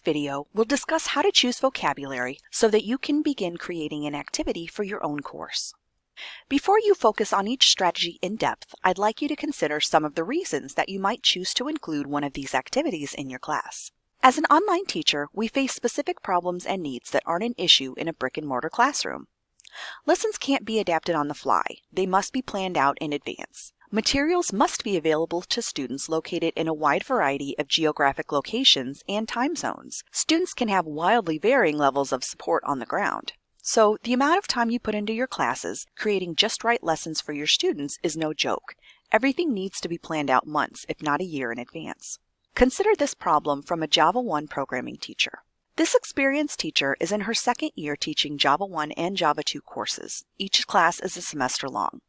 video, we'll discuss how to choose vocabulary so that you can begin creating an activity for your own course. Before you focus on each strategy in depth, I'd like you to consider some of the reasons that you might choose to include one of these activities in your class. As an online teacher, we face specific problems and needs that aren't an issue in a brick-and-mortar classroom. Lessons can't be adapted on the fly. They must be planned out in advance. Materials must be available to students located in a wide variety of geographic locations and time zones. Students can have wildly varying levels of support on the ground. So, the amount of time you put into your classes, creating just right lessons for your students, is no joke. Everything needs to be planned out months, if not a year in advance. Consider this problem from a Java 1 programming teacher. This experienced teacher is in her second year teaching Java 1 and Java 2 courses. Each class is a semester long.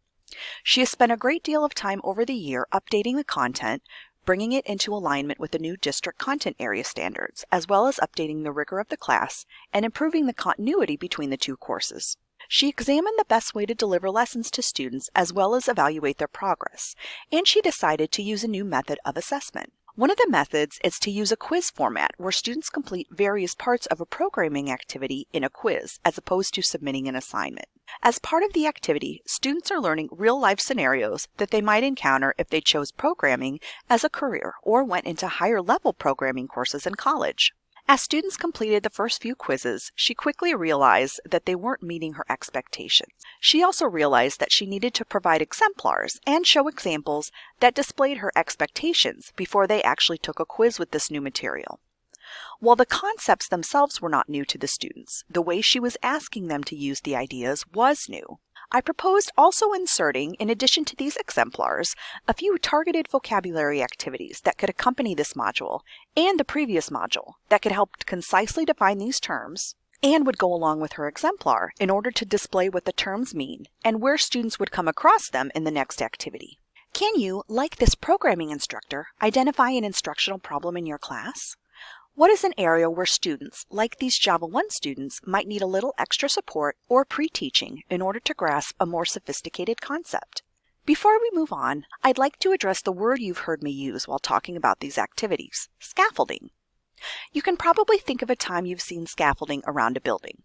She has spent a great deal of time over the year updating the content, bringing it into alignment with the new district content area standards, as well as updating the rigor of the class and improving the continuity between the two courses. She examined the best way to deliver lessons to students as well as evaluate their progress, and she decided to use a new method of assessment. One of the methods is to use a quiz format where students complete various parts of a programming activity in a quiz as opposed to submitting an assignment. As part of the activity, students are learning real-life scenarios that they might encounter if they chose programming as a career or went into higher-level programming courses in college. As students completed the first few quizzes, she quickly realized that they weren't meeting her expectations. She also realized that she needed to provide exemplars and show examples that displayed her expectations before they actually took a quiz with this new material. While the concepts themselves were not new to the students, the way she was asking them to use the ideas was new. I proposed also inserting, in addition to these exemplars, a few targeted vocabulary activities that could accompany this module and the previous module that could help concisely define these terms and would go along with her exemplar in order to display what the terms mean and where students would come across them in the next activity. Can you, like this programming instructor, identify an instructional problem in your class? What is an area where students, like these Java 1 students, might need a little extra support or pre-teaching in order to grasp a more sophisticated concept? Before we move on, I'd like to address the word you've heard me use while talking about these activities: scaffolding. You can probably think of a time you've seen scaffolding around a building.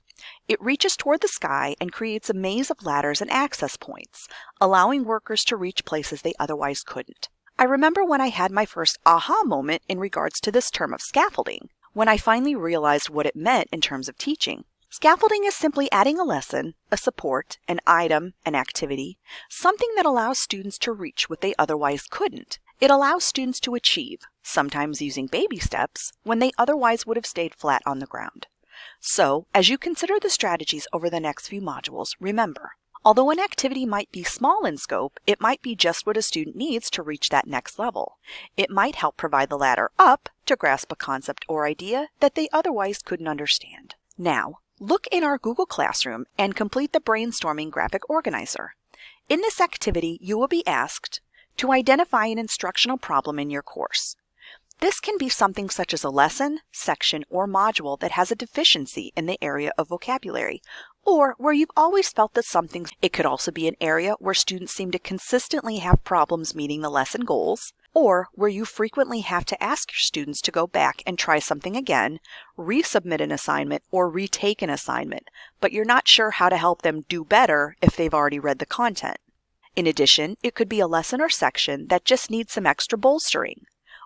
It reaches toward the sky and creates a maze of ladders and access points, allowing workers to reach places they otherwise couldn't. I remember when I had my first aha moment in regards to this term of scaffolding, when I finally realized what it meant in terms of teaching. Scaffolding is simply adding a lesson, a support, an item, an activity, something that allows students to reach what they otherwise couldn't. It allows students to achieve, sometimes using baby steps, when they otherwise would have stayed flat on the ground. So, as you consider the strategies over the next few modules, remember, although an activity might be small in scope, it might be just what a student needs to reach that next level. It might help provide the ladder up to grasp a concept or idea that they otherwise couldn't understand. Now, look in our Google Classroom and complete the brainstorming graphic organizer. In this activity, you will be asked to identify an instructional problem in your course. This can be something such as a lesson, section, or module that has a deficiency in the area of vocabulary, or where you've always felt that something. It could also be an area where students seem to consistently have problems meeting the lesson goals, or where you frequently have to ask your students to go back and try something again, resubmit an assignment, or retake an assignment, but you're not sure how to help them do better if they've already read the content. In addition, it could be a lesson or section that just needs some extra bolstering,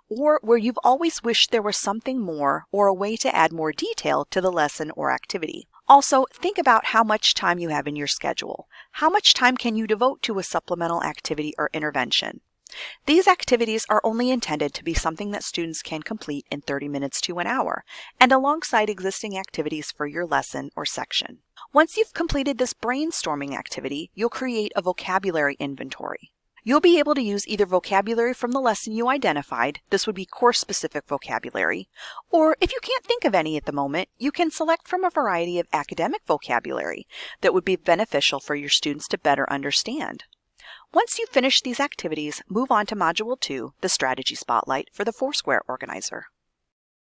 or where you've always wished there was something more or a way to add more detail to the lesson or activity. Also, think about how much time you have in your schedule. How much time can you devote to a supplemental activity or intervention? These activities are only intended to be something that students can complete in 30 minutes to an hour, and alongside existing activities for your lesson or section. Once you've completed this brainstorming activity, you'll create a vocabulary inventory. You'll be able to use either vocabulary from the lesson you identified, this would be course-specific vocabulary, or if you can't think of any at the moment, you can select from a variety of academic vocabulary that would be beneficial for your students to better understand. Once you've finished these activities, move on to Module 2, the Strategy Spotlight for the Foursquare Organizer.